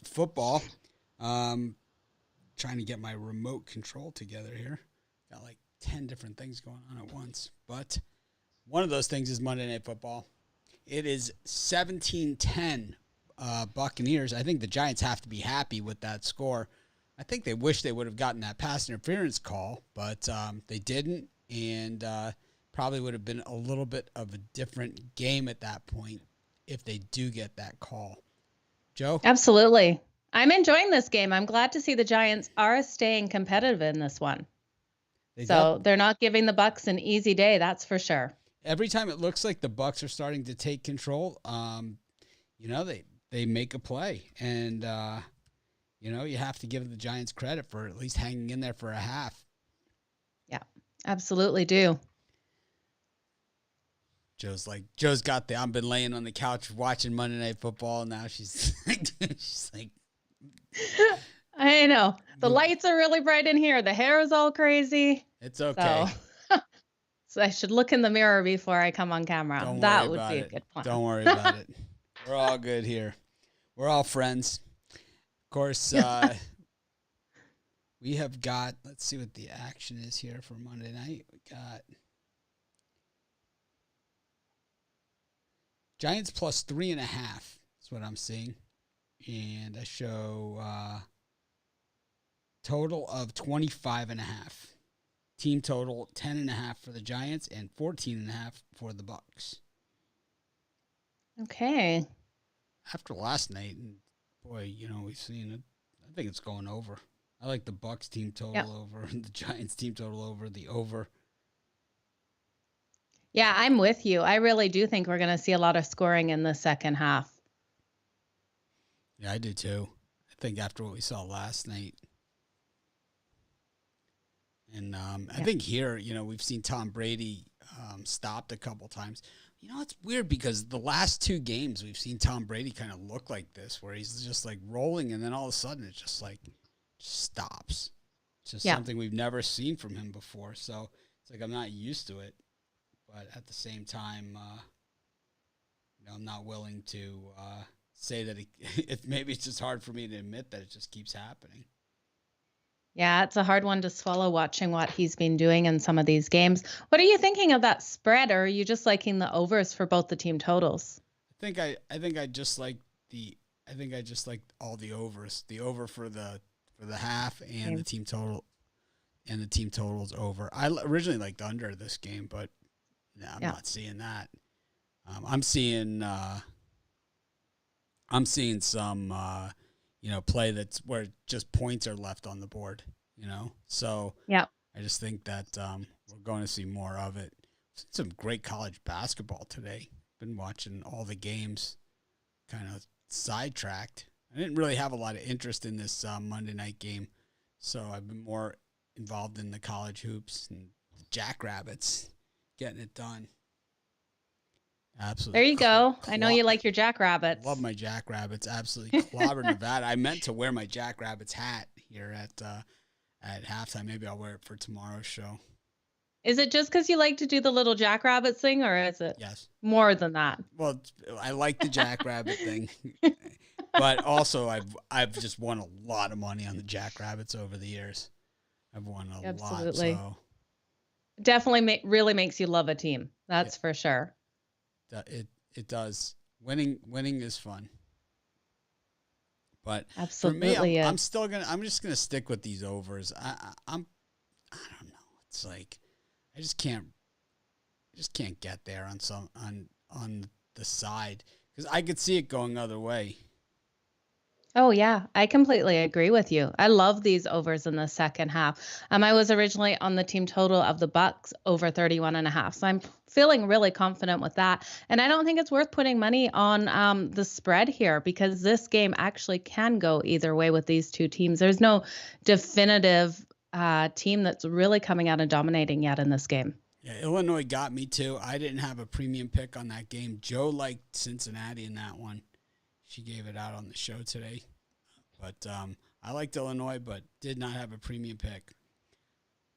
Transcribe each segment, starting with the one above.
football. Um, Trying to get my remote control together here. Got like 10 different things going on at once. But one of those things is Monday Night Football. It is 17-10 Buccaneers. I think the Giants have to be happy with that score. I think they wish they would have gotten that pass interference call, but they didn't, and probably would have been a little bit of a different game at that point if they do get that call. Joe? Absolutely. I'm enjoying this game. I'm glad to see the Giants are staying competitive in this one. They So def- they're not giving the Bucs an easy day, that's for sure. every time it looks like the Bucs are starting to take control, they make a play, and you have to give the Giants credit for at least hanging in there for a half. Yeah, absolutely do. Joe's got the I've been laying on the couch watching Monday Night Football, and now she's she's like I know. The lights are really bright in here. The hair is all crazy. It's okay. So I should look in the mirror before I come on camera. Don't That worry would about be a it. good plan. Don't worry about it. We're all good here. We're all friends. Of course, we have got, let's see what the action is here for Monday night. We got Giants plus 3.5 is what I'm seeing. And I show total of 25.5. Team total 10.5 for the Giants and 14.5 for the Bucs. Okay. After last night, and boy, we've seen it. I think it's going over. I like the Bucs team total over, the Giants team total over, the over. Yeah, I'm with you. I really do think we're going to see a lot of scoring in the second half. Yeah, I do too. I think after what we saw last night. And I think here, we've seen Tom Brady stopped a couple times. It's weird because the last two games we've seen Tom Brady kind of look like this, where he's just like rolling, and then all of a sudden it just stops. It's just something we've never seen from him before. So it's like I'm not used to it, but at the same time, I'm not willing to say that maybe it's just hard for me to admit that it just keeps happening. Yeah, it's a hard one to swallow watching what he's been doing in some of these games. What are you thinking of that spread, or are you just liking the overs for both the team totals? I think I just like all the overs. The over for the half and the team total, and the team totals over. I originally liked under this game, but I'm not seeing that. I'm seeing some play that's where just points are left on the board, So I just think that we're going to see more of it. Some great college basketball today. Been watching all the games, kind of sidetracked. I didn't really have a lot of interest in this Monday night game, so I've been more involved in the college hoops and the Jackrabbits getting it done. Absolutely. There you go. I know you like your Jackrabbits. Love my Jackrabbits. Absolutely clobbered Nevada. I meant to wear my Jackrabbits hat here at halftime. Maybe I'll wear it for tomorrow's show. Is it just because you like to do the little Jackrabbits thing, or is it more than that? Well, I like the Jackrabbit thing, but also I've just won a lot of money on the Jackrabbits over the years. I've won a lot. So. Definitely really makes you love a team. That's for sure. It does. Winning is fun. But absolutely, for me, I'm just gonna stick with these overs. I don't know. It's like I just can't get there on the side because I could see it going other way. Oh, yeah, I completely agree with you. I love these overs in the second half. I was originally on the team total of the Bucs over 31.5. So I'm feeling really confident with that. And I don't think it's worth putting money on the spread here because this game actually can go either way with these two teams. There's no definitive team that's really coming out and dominating yet in this game. Yeah, Illinois got me too. I didn't have a premium pick on that game. Joe liked Cincinnati in that one. She gave it out on the show today. But I liked Illinois, but did not have a premium pick.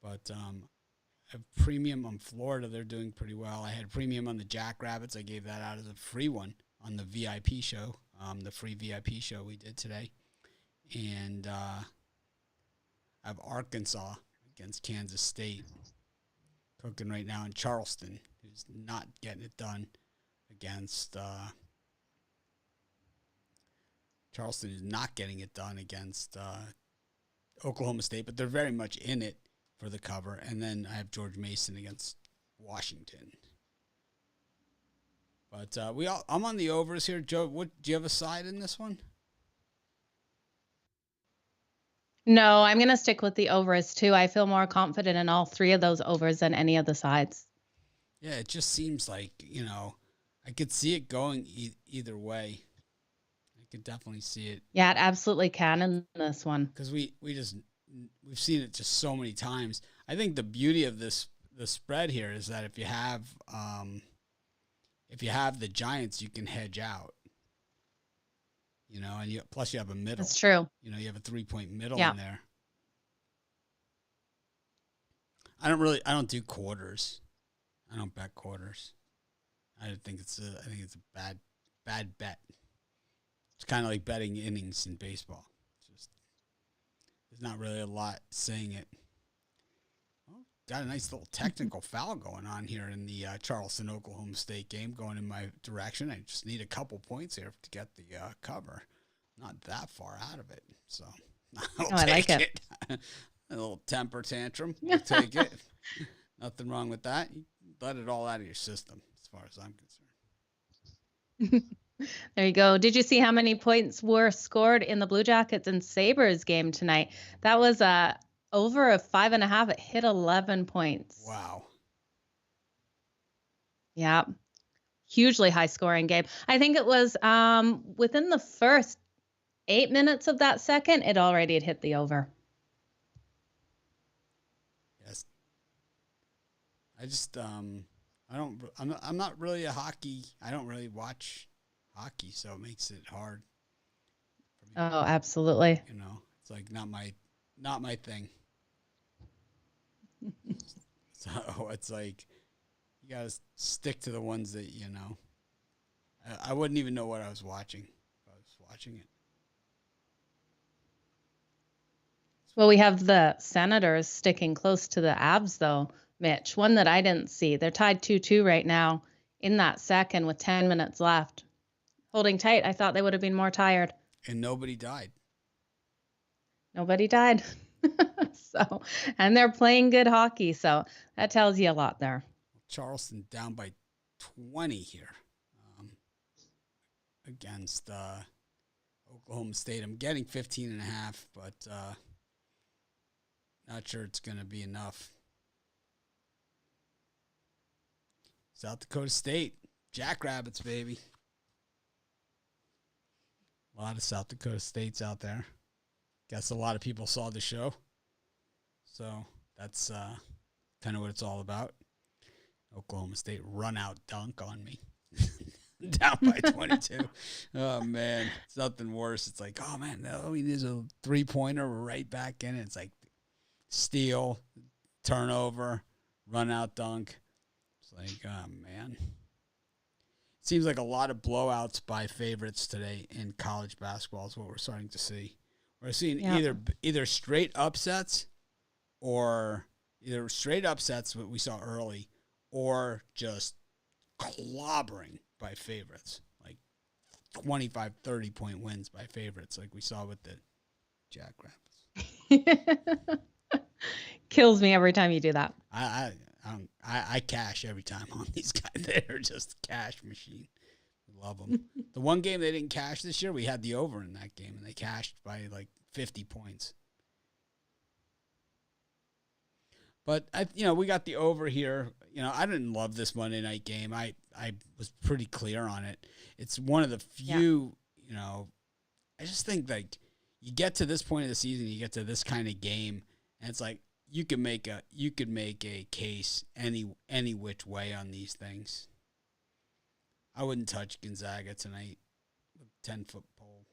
But a premium on Florida, they're doing pretty well. I had a premium on the Jackrabbits. I gave that out as a free one on the VIP show, the free VIP show we did today. And I have Arkansas against Kansas State cooking right now, in Charleston, who's not getting it done against Charleston is not getting it done against Oklahoma State, but they're very much in it for the cover. And then I have George Mason against Washington. But I'm on the overs here. Joe, do you have a side in this one? No, I'm going to stick with the overs too. I feel more confident in all three of those overs than any of the sides. Yeah, it just seems like, I could see it going either way. I could definitely see it. Yeah, it absolutely can in this one. Because we've seen it just so many times. I think the beauty of the spread here is that if you have the Giants, you can hedge out. And plus you have a middle. That's true. You have a 3-point middle in there. I don't do quarters. I don't bet quarters. I think it's a bad bet. It's kind of like betting innings in baseball. There's not really a lot saying it. Well, got a nice little technical foul going on here in the Charleston-Oklahoma State game going in my direction. I just need a couple points here to get the cover. Not that far out of it, so I like it. A little temper tantrum. We'll take it. Nothing wrong with that. You let it all out of your system, as far as I'm concerned. There you go. Did you see how many points were scored in the Blue Jackets and Sabres game tonight? That was over a 5.5. It hit 11 points. Wow. Yeah. Hugely high scoring game. I think it was within the first 8 minutes of that second, it already had hit the over. Yes. I'm not really a hockey. I don't really watch hockey, so it makes it hard for me. Oh, absolutely. It's like not my thing. So it's like you gotta stick to the ones that I wouldn't even know what I was watching if I was watching it. Well, we have the Senators sticking close to the Avs, though, Mitch. One that I didn't see. They're tied 2-2 right now in that second with 10 minutes left. Holding tight. I thought they would have been more tired. And nobody died. Nobody died. And they're playing good hockey, so that tells you a lot there. Charleston down by 20 here against Oklahoma State. I'm getting 15.5, but not sure it's going to be enough. South Dakota State, Jackrabbits, baby. A lot of South Dakota States out there. Guess a lot of people saw the show. So that's kind of what it's all about. Oklahoma State run-out dunk on me. Down by 22. Oh, man. It's nothing worse. It's like, oh, man, there's a three-pointer. We're right back in it. It's like steal, turnover, run-out dunk. It's like, oh, man. Seems like a lot of blowouts by favorites today in college basketball is what we're starting to see. We're seeing either straight upsets what we saw early, or just clobbering by favorites, like 25, 30-point wins by favorites, like we saw with the Jackrabbits. Kills me every time you do that. I cash every time on these guys. They're just a cash machine. Love them. The one game they didn't cash this year, we had the over in that game, and they cashed by like 50 points. But we got the over here. I didn't love this Monday night game. I was pretty clear on it. It's one of the few. I just think like you get to this point of the season, you get to this kind of game, and it's like you could make a case any which way on these things. I wouldn't touch Gonzaga tonight with a 10-foot pole.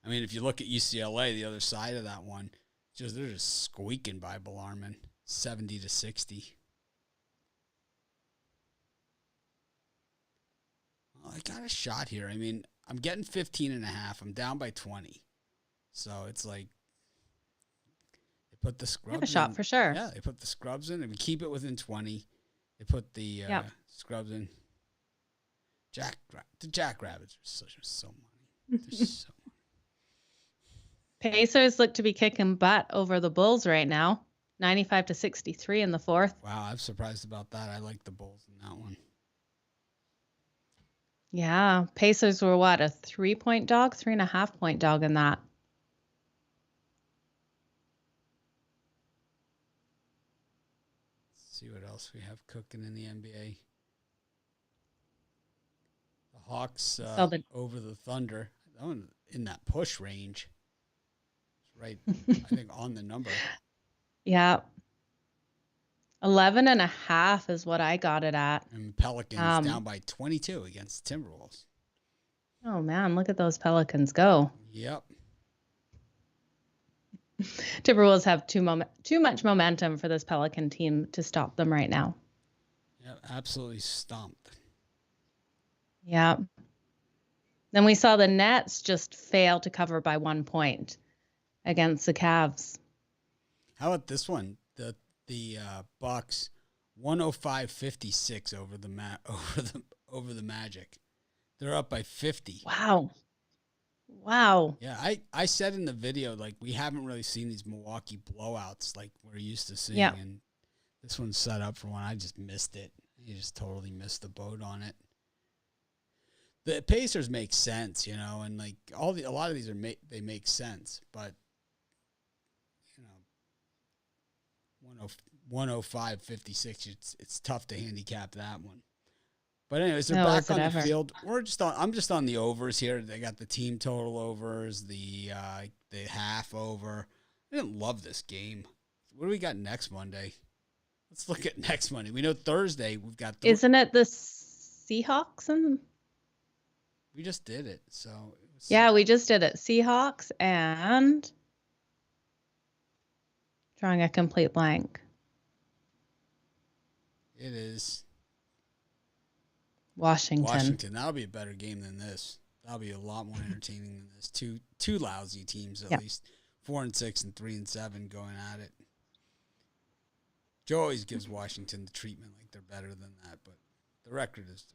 I mean, if you look at UCLA, the other side of that one, they're just squeaking by Bellarmine, 70-60. Well, I got a shot here. I mean, I'm getting 15.5. I'm down by 20. So it's like they put the They have a scrubs shot in. for sure. Yeah, they put the scrubs in, and we keep it within 20. They put the Yep. scrubs in. The Jackrabbits are so money. They're so Pacers look to be kicking butt over the Bulls right now. 95-63 in the fourth. Wow, I'm surprised about that. I like the Bulls in that one. Yeah. Pacers were what? A 3-point dog? 3.5-point dog in that. Let's see what else we have cooking in the NBA. The Hawks over the Thunder. That one in that push range. It's right, I think, on the number. Yeah. 11.5 is what I got it at. And Pelicans down by 22 against Timberwolves. Oh, man, look at those Pelicans go. Yep. Timberwolves have too much momentum for this Pelican team to stop them right now. Yeah, absolutely stomped. Yeah. Then we saw the Nets just fail to cover by 1 point against the Cavs. How about this one? The Bucs 105-56 over the Magic. They're up by 50. Wow. Yeah, I said in the video, like, we haven't really seen these Milwaukee blowouts like we're used to seeing. Yeah. And this one's set up for one. I just missed it. You just totally missed the boat on it. The Pacers make sense, and like a lot of these they make sense, but 105-56, it's tough to handicap that one. But anyways, they're back on the field. I'm just on the overs here. They got the team total overs, the half over. I didn't love this game. What do we got next Monday? Let's look at next Monday. We know Thursday we've got. Isn't it the Seahawks? We just did it. So yeah, we just did it. Seahawks and drawing a complete blank. It is Washington. That'll be a better game than this. That'll be a lot more entertaining than this. Two lousy teams at least. 4-6 and 3-7 going at it. Joe always gives Washington the treatment like they're better than that, but the record is the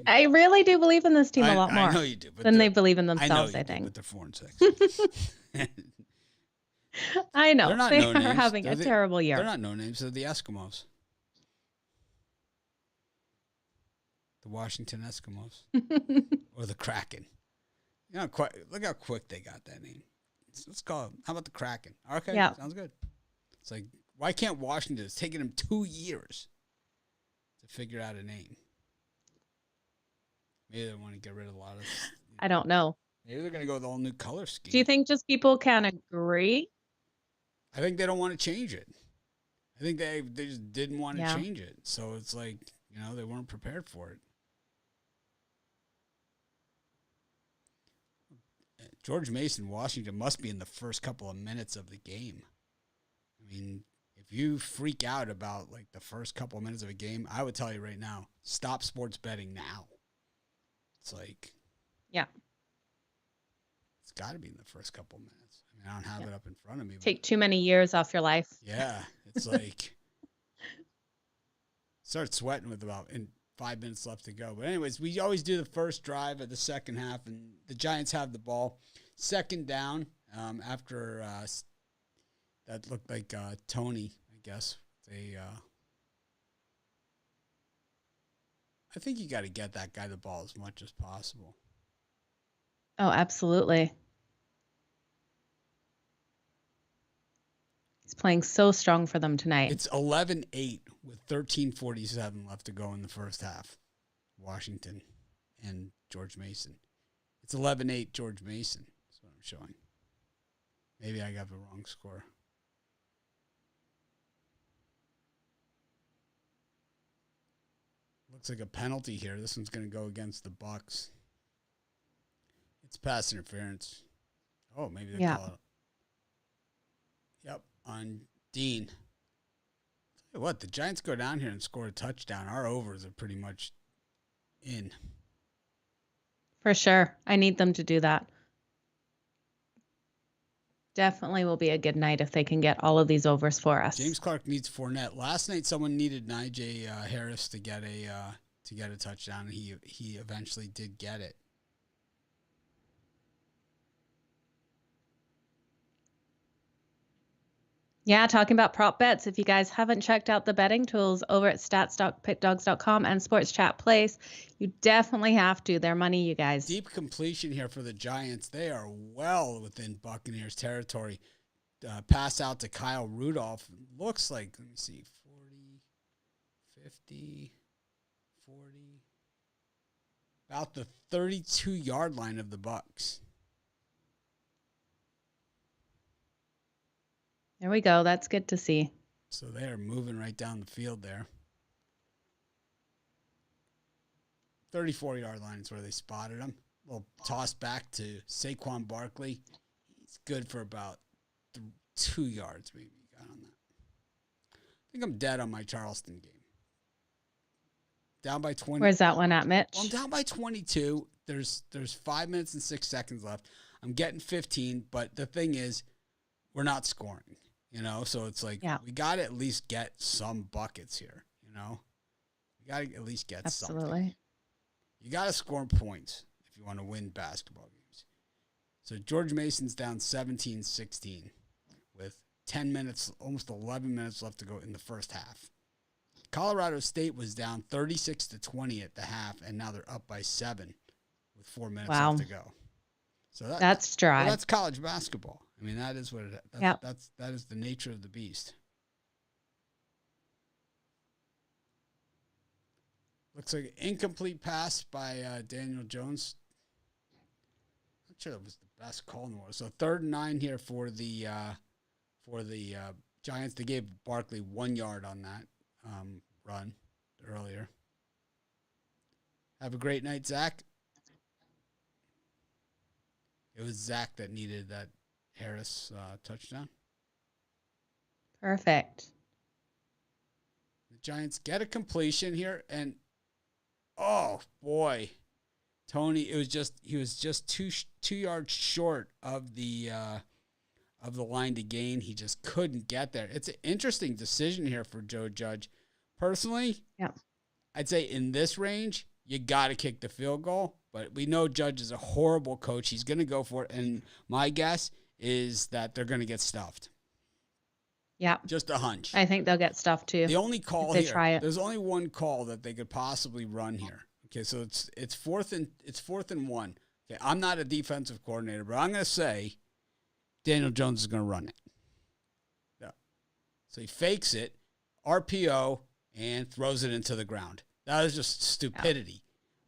record. I really do believe in this team a lot more. I know you do, than they believe in themselves. I think. But they're 4-6. I know they no are names. having a terrible year. They're not no names. They're the Eskimos. The Washington Eskimos. Or the Kraken. Look how quick they got that name. Let's call it. How about the Kraken? Okay, yeah. Sounds good. It's like, why can't Washington? It's taken them 2 years to figure out a name. Maybe they want to get rid of a lot of. I don't know. Maybe they're going to go with all new color scheme. Do you think just people can agree? I think they don't want to change it. I think they just didn't want to change it. So it's like, they weren't prepared for it. George Mason, Washington must be in the first couple of minutes of the game. I mean, if you freak out about like the first couple of minutes of a game, I would tell you right now, stop sports betting now. It's like, yeah, it's got to be in the first couple of minutes. I mean, I don't have it up in front of me. Take too many years off your life. Yeah, it's like start sweating with about 5 minutes left to go. But anyways, we always do the first drive of the second half, and the Giants have the ball. Second down after that looked like Tony, I guess. I think you got to get that guy the ball as much as possible. Oh, absolutely. He's playing so strong for them tonight. It's 11-8 with 13:47 left to go in the first half. Washington and George Mason. It's 11-8 George Mason. That's what I'm showing. Maybe I got the wrong score. Looks like a penalty here. This one's going to go against the Bucs. It's pass interference. Oh, maybe they call it. Yep, on Dean. Tell you what, the Giants go down here and score a touchdown. Our overs are pretty much in. For sure. I need them to do that. Definitely will be a good night if they can get all of these overs for us. James Clark needs Fournette. Last night, someone needed Najee Harris to get a touchdown, and he eventually did get it. Yeah, talking about prop bets. If you guys haven't checked out the betting tools over at stats.pickdogs.com and Sports Chat Place, you definitely have to. They're money, you guys. Deep completion here for the Giants. They are well within Buccaneers territory. Pass out to Kyle Rudolph. Looks like, let me see, 40, 50, 40. About the 32-yard line of the Bucs. There we go. That's good to see. So they are moving right down the field there. 34-yard line is where they spotted him. A little toss back to Saquon Barkley. He's good for about 2 yards, maybe. Got on that. I think I'm dead on my Charleston game. Down by 20. Where's that one at, Mitch? Well, I'm down by 22. There's 5 minutes and 6 seconds left. I'm getting 15, but the thing is, we're not scoring. So it's like we got to at least get some buckets here. We got to at least get something. You got to score points if you want to win basketball games. So George Mason's down 17-16 with 10 minutes, almost 11 minutes left to go in the first half. Colorado State was down 36-20 at the half, and now they're up by 7 with 4 minutes left to go. So that's dry. Well, that's college basketball. I mean, that is what it is. That is the nature of the beast. Looks like an incomplete pass by Daniel Jones. Not sure that was the best call in the world. So 3rd and 9 here for the Giants. They gave Barkley 1 yard on that run earlier. Have a great night, Zach. It was Zach that needed that Harris touchdown. Perfect. The Giants get a completion here, and oh boy, Tony, he was just 2 yards short of the line to gain. He just couldn't get there. It's an interesting decision here for Joe Judge. Personally, I'd say in this range, you got to kick the field goal. But we know Judge is a horrible coach. He's going to go for it. And my guess is that they're going to get stuffed. Yeah. Just a hunch. I think they'll get stuffed too. The only call here, there's only one call that they could possibly run here. Okay, so it's fourth and 1. Okay, I'm not a defensive coordinator, but I'm going to say Daniel Jones is going to run it. Yeah. So he fakes it, RPO, and throws it into the ground. That is just stupidity. Yeah.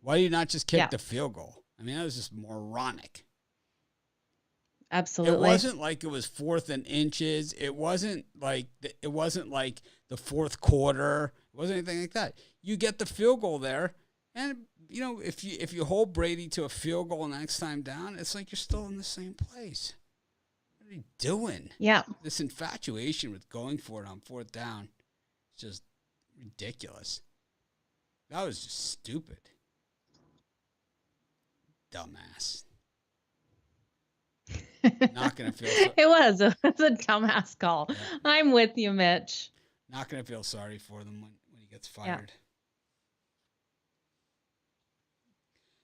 Why do you not just kick the field goal? I mean, that was just moronic. Absolutely. It wasn't like it was 4th and inches. It wasn't like the fourth quarter. It wasn't anything like that. You get the field goal there, and if you hold Brady to a field goal next time down, it's like you're still in the same place. What are you doing? Yeah. This infatuation with going for it on 4th down is just ridiculous. That was just stupid. Dumbass. Not going to feel sorry. It was a dumbass call. Yeah. I'm with you, Mitch. Not going to feel sorry for them when he gets fired.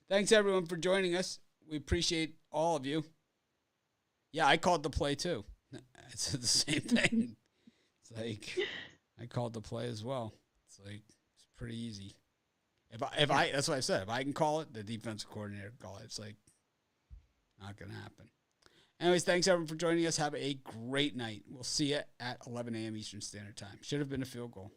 Yeah. Thanks, everyone, for joining us. We appreciate all of you. Yeah, I called the play, too. It's the same thing. It's like, I called the play as well. It's like, it's pretty easy. If I that's what I said. If I can call it, the defensive coordinator can call it. It's like not going to happen. Anyways, thanks everyone for joining us. Have a great night. We'll see you at 11 a.m. Eastern Standard Time. Should have been a field goal.